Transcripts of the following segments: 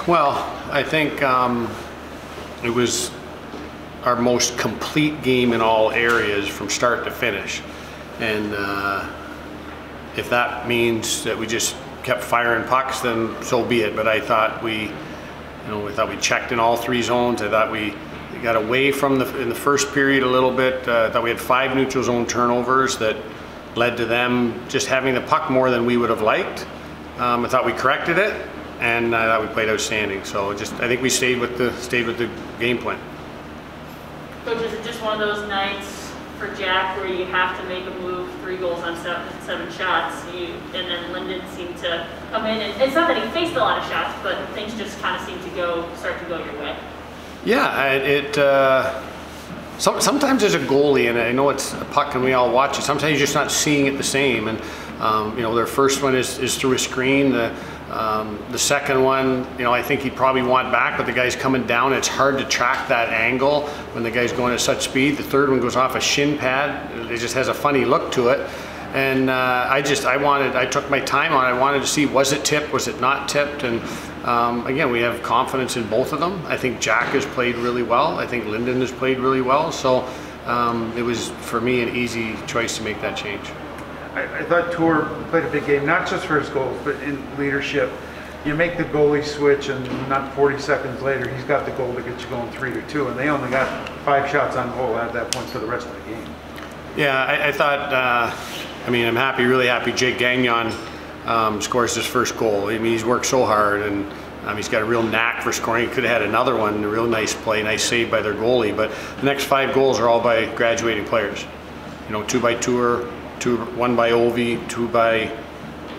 Well, I think it was our most complete game in all areas from start to finish. And if that means that we just kept firing pucks, then so be it. But I thought we checked in all three zones. I thought we got away from in the first period a little bit. I thought we had 5 neutral zone turnovers that led to them just having the puck more than we would have liked. I thought we corrected it, and I thought we played outstanding. So I think we stayed with the game plan. Coach, is it just one of those nights for Jack where you have to make a move, 3 goals on 7 shots, and then Linden seemed to come in, and it's not that he faced a lot of shots, but things just kind of seemed to start to go your way? Yeah, sometimes as a goalie, and I know it's a puck and we all watch it, sometimes you're just not seeing it the same. And their first one is through a screen. The second one, I think he'd probably want back, but the guy's coming down. It's hard to track that angle when the guy's going at such speed. The third one goes off a shin pad. It just has a funny look to it. And I took my time on it. I wanted to see, was it tipped, was it not tipped? And again, we have confidence in both of them. I think Jack has played really well. I think Linden has played really well. So it was, for me, an easy choice to make that change. I thought Tour played a big game, not just for his goals, but in leadership. You make the goalie switch, and not 40 seconds later, he's got the goal to get you going 3-2, and they only got 5 shots on goal at that point for the rest of the game. Yeah, I thought, I'm really happy Jake Gagnon scores his first goal. I mean, he's worked so hard, and he's got a real knack for scoring. He could have had another one, a real nice play, nice save by their goalie, but the next 5 goals are all by graduating players. 2 by Tour, 1 by Ovi, 2 by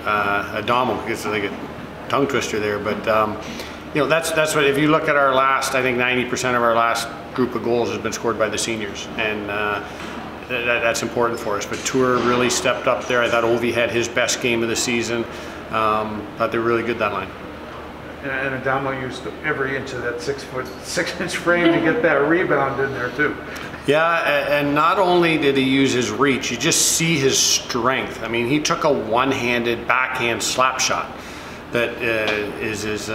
Adamo. It's like a tongue twister there, but that's what, if you look at our last, I think 90% of our last group of goals has been scored by the seniors, and that's important for us. But Tour really stepped up there. I thought Ovi had his best game of the season. Thought they were really good, that line. And Adamo used every inch of that 6'6" frame to get that rebound in there too. Yeah, and not only did he use his reach, you just see his strength. I mean, he took a one-handed backhand slap shot that is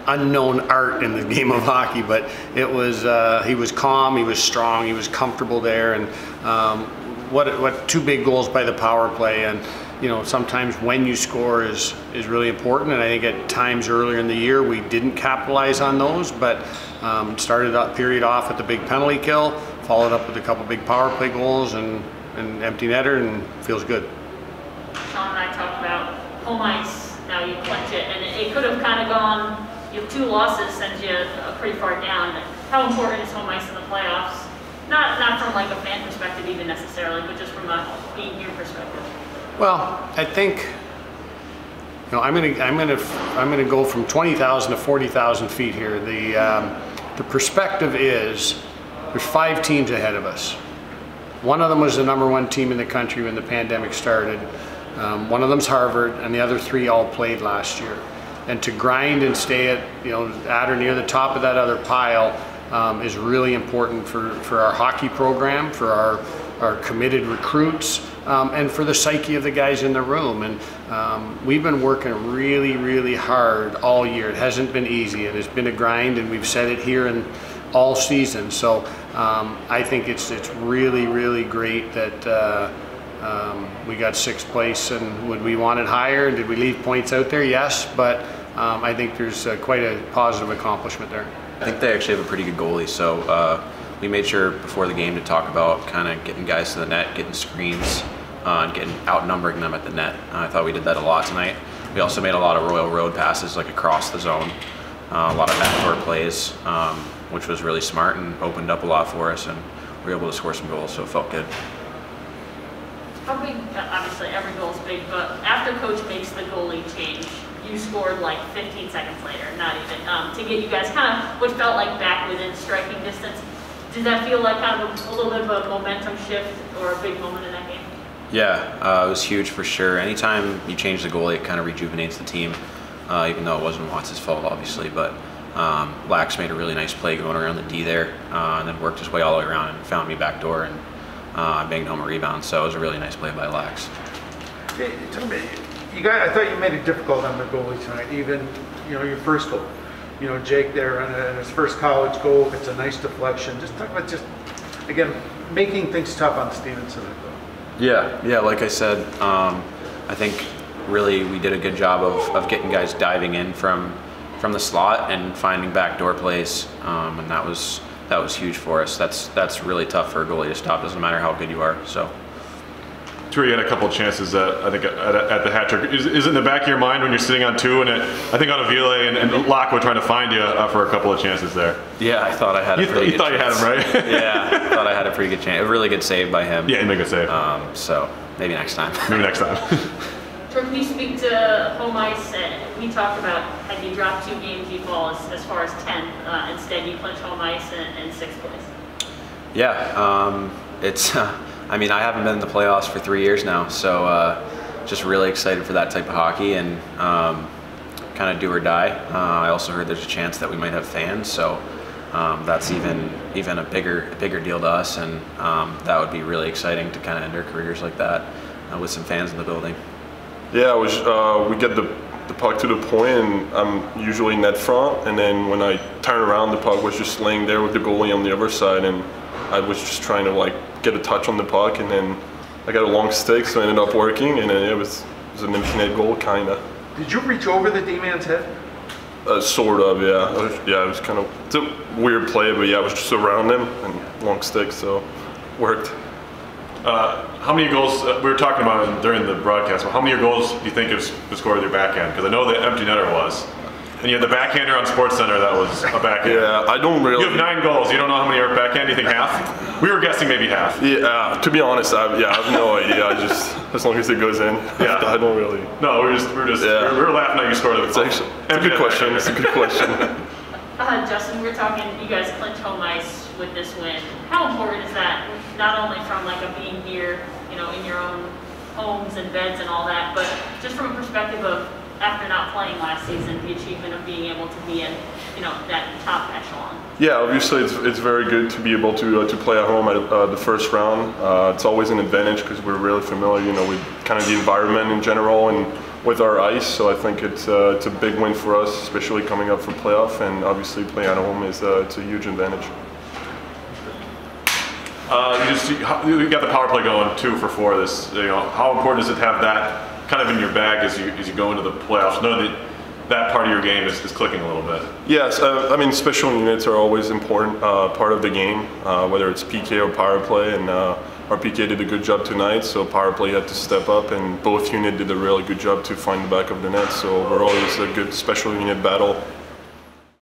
unknown art in the game of hockey, but it was he was calm, he was strong, he was comfortable there, and what 2 big goals by the power play. And sometimes when you score is really important, and I think at times earlier in the year we didn't capitalize on those, but started that period off with the big penalty kill, followed up with a couple big power play goals and empty netter, and feels good. Sean and I talked about home ice. Now you clinch it, and it could have kind of gone. You have 2 losses, sends you pretty far down. How important is home ice in the playoffs? Not from like a fan perspective even necessarily, but just from a being here perspective. Well, I think I'm gonna go from 20,000 to 40,000 feet here. The perspective is there's 5 teams ahead of us. One of them was the #1 team in the country when the pandemic started. One of them's Harvard, and the other 3 all played last year. And to grind and stay at or near the top of that other pile is really important for our hockey program, for our committed recruits, and for the psyche of the guys in the room. And we've been working really, really hard all year. It hasn't been easy, and it's been a grind, and we've said it here in all season. So I think it's really, really great that we got 6th place. And would we want it higher? Did we leave points out there? Yes, but I think there's quite a positive accomplishment there. I think they actually have a pretty good goalie, so we made sure before the game to talk about kind of getting guys to the net, getting screens, and outnumbering them at the net. I thought we did that a lot tonight. We also made a lot of Royal Road passes, like across the zone, a lot of backdoor plays, which was really smart and opened up a lot for us, and we were able to score some goals, so it felt good. How big, obviously every goal is big, but after Coach makes the goalie change, you scored like 15 seconds later, not even, to get you guys kind of what felt like back within striking distance. Did that feel like kind of a little bit of a momentum shift or a big moment in that game? Yeah, it was huge for sure. Anytime you change the goalie, it kind of rejuvenates the team, even though it wasn't Watts' fault, obviously. But Lax made a really nice play going around the D there, and then worked his way all the way around and found me back door, and banged home a rebound. So it was a really nice play by Lax. Hey, tell me, I thought you made it difficult on the goalie tonight, even your first goal. you know, Jake there on his first college goal gets a nice deflection. Just talk about again, making things tough on Stevenson, I thought. Yeah, like I said, I think really we did a good job of getting guys diving in from the slot and finding backdoor plays, and that was huge for us. That's really tough for a goalie to stop. Doesn't matter how good you are. So. Troy, you had a couple of chances, I think, at the hat trick. Is it in the back of your mind when you're sitting on two, and I think on Avila and Locke were trying to find you for a couple of chances there? Yeah, I thought I had a pretty good chance. You thought you had him, right? Yeah, I thought I had a pretty good chance. A really good save by him. Yeah, he made a good save. So maybe next time. Maybe next time. Troy, can you speak to home ice? We talked about had you dropped 2 games, you fall as far as 10th. Instead, you clinch home ice in 6th place. Yeah, it's. I mean, I haven't been in the playoffs for 3 years now, so just really excited for that type of hockey and kind of do or die. I also heard there's a chance that we might have fans, so that's even a bigger deal to us, and that would be really exciting to kind of end our careers like that with some fans in the building. Yeah, we get the puck to the point, and I'm usually net front, and then when I turn around, the puck was just laying there with the goalie on the other side, and I was just trying to get a touch on the puck, and then I got a long stick, so it ended up working, and then it was an empty-net goal, kind of. Did you reach over the D-man's head? Sort of, yeah. It was kind of, it's a weird play, but yeah, I was just around him, and long stick, so worked. How many goals, we were talking about it during the broadcast, but how many of your goals do you think have scored with your backhand? Because I know the empty netter was. And you had the backhander on SportsCenter that was a backhand. Yeah, I don't really. You have 9 goals. You don't know how many are backhand? Do you think half? We were guessing maybe half. Yeah, to be honest, I have no idea. I just, as long as it goes in, yeah. I don't really. No, we were laughing at you scored it. It's a good question. It's a good question. Justin, we were talking, you guys clinch home ice with this win. How important is that? Not only from a being here, you know, in your own homes and beds and all that, but just from a perspective of after not playing last season, the achievement of being able to be in, you know, that top echelon. Yeah, obviously it's very good to be able to play at home at the first round. It's always an advantage because we're really familiar, you know, with kind of the environment in general and with our ice. So I think it's a big win for us, especially coming up for playoff. And obviously playing at home is it's a huge advantage. You got the power play going 2 for 4. This, you know, how important is it to have that kind of in your bag as you go into the playoffs? Know that part of your game is clicking a little bit. Yes, I mean special units are always important part of the game, whether it's PK or power play, and our PK did a good job tonight, so power play had to step up, and both units did a really good job to find the back of the net. So overall, it's a good special unit battle.